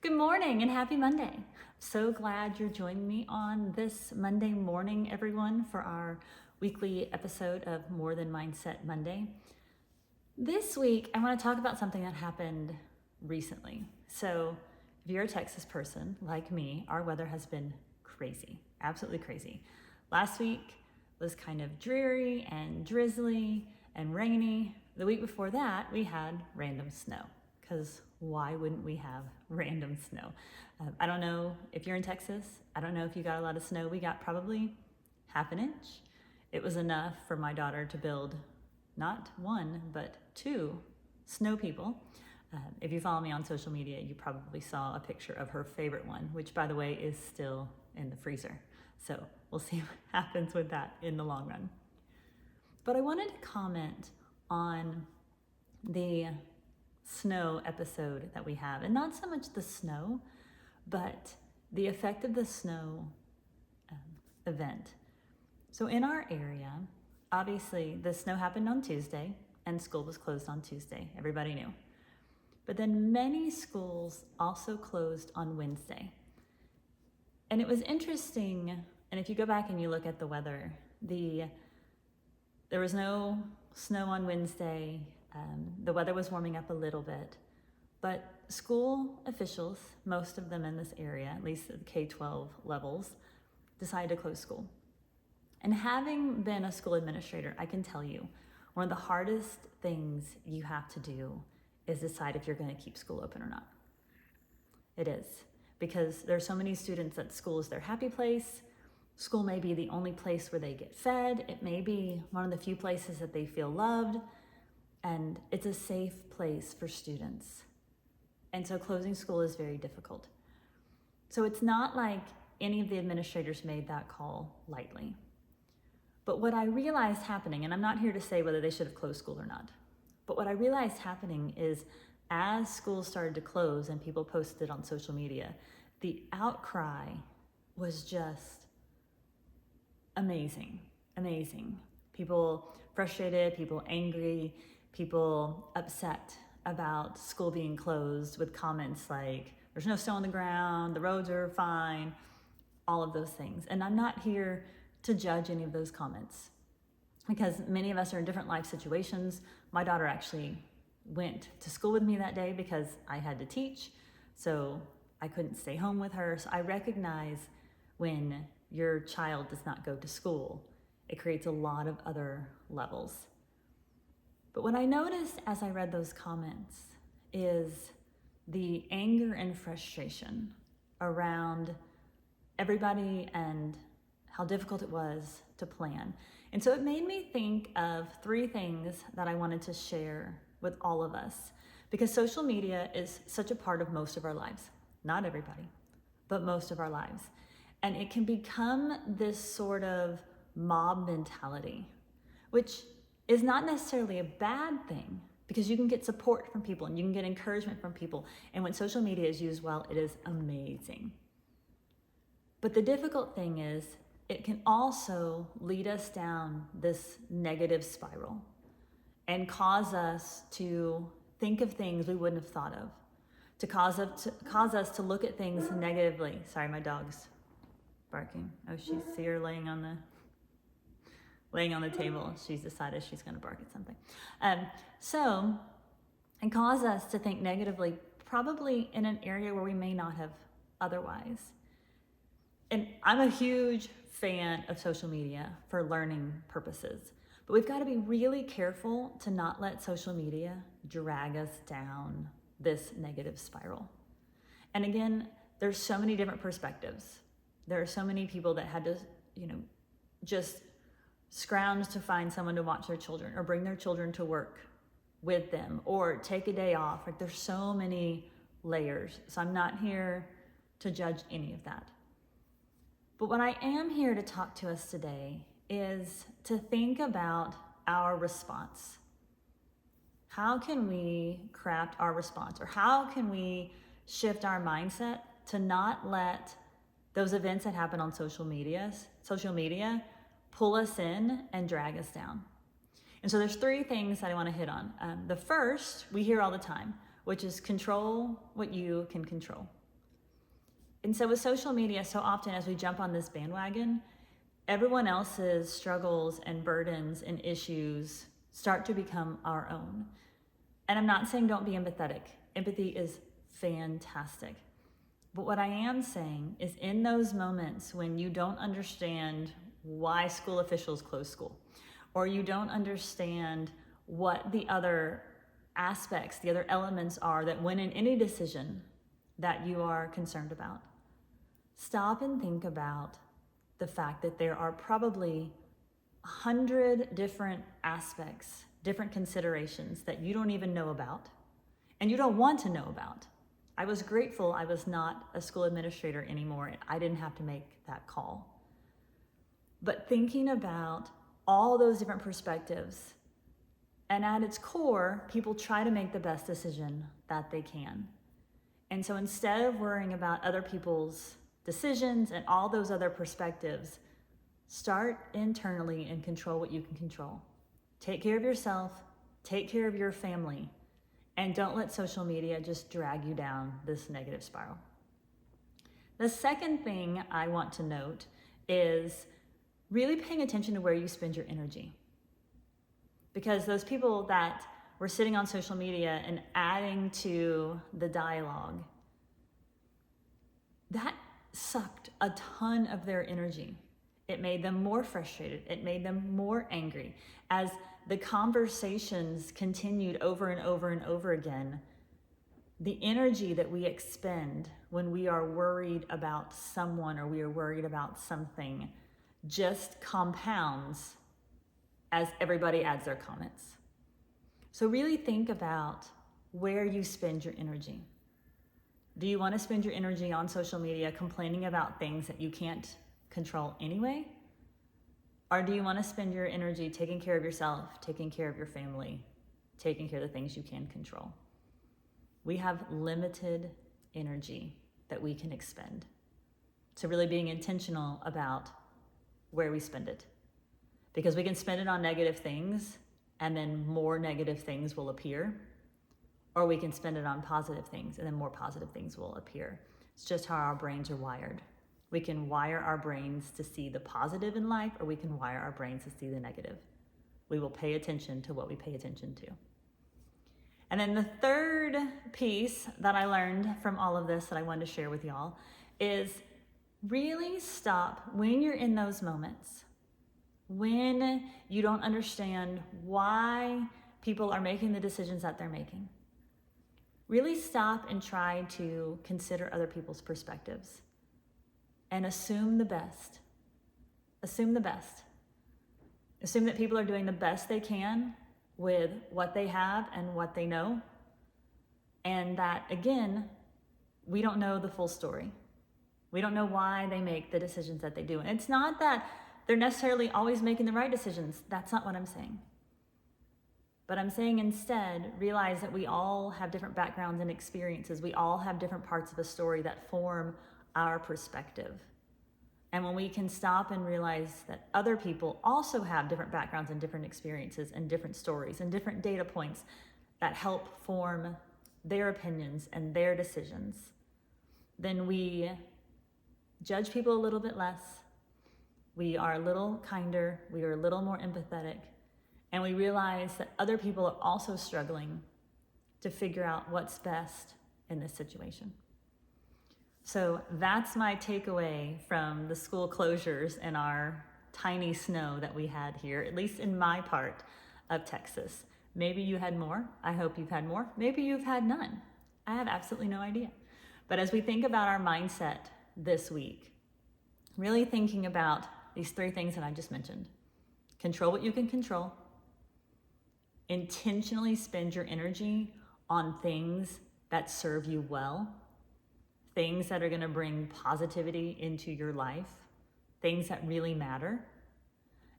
Good morning and happy Monday. So glad you're joining me on this Monday morning, everyone, for our weekly episode of More Than Mindset Monday. This week, I want to talk about something that happened recently. So, if you're a Texas person like me, our weather has been crazy, absolutely crazy. Last week was kind of dreary and drizzly and rainy. The week before that, we had random snow, because why wouldn't we have random snow? I don't know if you're in Texas. I don't know if you got a lot of snow. We got probably half an inch. It was enough for my daughter to build not one, but two snow people. If you follow me on social media, you probably saw a picture of her favorite one, which, by the way, is still in the freezer. So we'll see what happens with that in the long run. But I wanted to comment on the snow episode that we have, and not so much the snow, but the effect of the snow event. So in our area, obviously the snow happened on Tuesday and school was closed on Tuesday. Everybody knew. But then many schools also closed on Wednesday. And it was interesting, and if you go back and you look at the weather, there was no snow on Wednesday. The weather was warming up a little bit, but school officials, most of them in this area, at least at the K-12 levels, decided to close school. And having been a school administrator, I can tell you, one of the hardest things you have to do is decide if you're going to keep school open or not. It is, because there are so many students that school is their happy place. School may be the only place where they get fed. It may be one of the few places that they feel loved. And it's a safe place for students. And so closing school is very difficult. So it's not like any of the administrators made that call lightly. But what I realized happening, and I'm not here to say whether they should have closed school or not, but what I realized happening is as schools started to close and people posted on social media, the outcry was just amazing. People frustrated, people angry, people upset about school being closed with comments like, there's no snow on the ground, the roads are fine, all of those things. And I'm not here to judge any of those comments because many of us are in different life situations. My daughter actually went to school with me that day because I had to teach, so I couldn't stay home with her. So I recognize when your child does not go to school, it creates a lot of other levels. But what I noticed as I read those comments is the anger and frustration around everybody and how difficult it was to plan. And so it made me think of three things that I wanted to share with all of us, because social media is such a part of most of our lives. Not everybody, but most of our lives. And it can become this sort of mob mentality, which is not necessarily a bad thing, because you can get support from people and you can get encouragement from people. And when social media is used well, it is amazing. But the difficult thing is it can also lead us down this negative spiral and cause us to think of things we wouldn't have thought of, to cause us to look at things negatively. Sorry, my dog's barking. Oh, see her laying on the table. She's decided she's going to bark at something. And cause us to think negatively, probably in an area where we may not have otherwise. And I'm a huge fan of social media for learning purposes, but we've got to be really careful to not let social media drag us down this negative spiral. And again, there's so many different perspectives. There are so many people that had to, just scrounge to find someone to watch their children or bring their children to work with them or take a day off. Like, there's so many layers. So I'm not here to judge any of that. But what I am here to talk to us today is to think about our response. How can we craft our response, or how can we shift our mindset to not let those events that happen on social media pull us in and drag us down? And so there's three things that I want to hit on. The first, we hear all the time, which is control what you can control. And so with social media, so often as we jump on this bandwagon, everyone else's struggles and burdens and issues start to become our own. And I'm not saying don't be empathetic. Empathy is fantastic. But what I am saying is in those moments when you don't understand why school officials close school, or you don't understand what the other aspects, the other elements are that went in any decision that you are concerned about, stop and think about the fact that there are probably 100 different aspects, different considerations that you don't even know about and you don't want to know about. I was grateful I was not a school administrator anymore and I didn't have to make that call. But thinking about all those different perspectives, and at its core, people try to make the best decision that they can. And so instead of worrying about other people's decisions and all those other perspectives, start internally and control what you can control. Take care of yourself, take care of your family, and don't let social media just drag you down this negative spiral. The second thing I want to note is really paying attention to where you spend your energy. Because those people that were sitting on social media and adding to the dialogue, that sucked a ton of their energy. It made them more frustrated. It made them more angry. As the conversations continued over and over and over again, the energy that we expend when we are worried about someone or we are worried about something just compounds as everybody adds their comments. So really think about where you spend your energy. Do you want to spend your energy on social media complaining about things that you can't control anyway? Or do you want to spend your energy taking care of yourself, taking care of your family, taking care of the things you can control? We have limited energy that we can expend. So really being intentional about where we spend it. Because we can spend it on negative things and then more negative things will appear. Or we can spend it on positive things and then more positive things will appear. It's just how our brains are wired. We can wire our brains to see the positive in life, or we can wire our brains to see the negative. We will pay attention to what we pay attention to. And then the third piece that I learned from all of this that I wanted to share with y'all is really stop when you're in those moments, when you don't understand why people are making the decisions that they're making. Really stop and try to consider other people's perspectives and assume the best. Assume the best. Assume that people are doing the best they can with what they have and what they know. And that, again, we don't know the full story. We don't know why they make the decisions that they do. And it's not that they're necessarily always making the right decisions. That's not what I'm saying. But I'm saying instead, realize that we all have different backgrounds and experiences. We all have different parts of a story that form our perspective. And when we can stop and realize that other people also have different backgrounds and different experiences and different stories and different data points that help form their opinions and their decisions, then we judge people a little bit less. We are a little kinder. We are a little more empathetic. And we realize that other people are also struggling to figure out what's best in this situation. So that's my takeaway from the school closures and our tiny snow that we had here, at least in my part of Texas. Maybe you had more. I hope you've had more. Maybe you've had none. I have absolutely no idea. But as we think about our mindset this week, really thinking about these three things that I just mentioned. Control what you can control. Intentionally spend your energy on things that serve you well, things that are going to bring positivity into your life, things that really matter.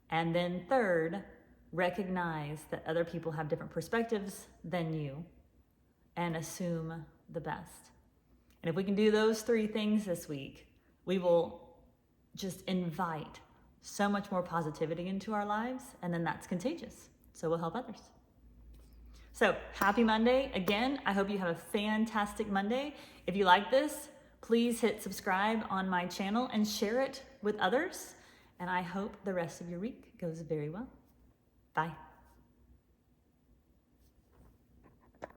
And then third, recognize that other people have different perspectives than you and assume the best. And if we can do those three things this week, we will just invite so much more positivity into our lives, and then that's contagious. So we'll help others. So happy Monday. Again, I hope you have a fantastic Monday. If you like this, Please hit subscribe on my channel and share it with others. And I hope the rest of your week goes very well. Bye.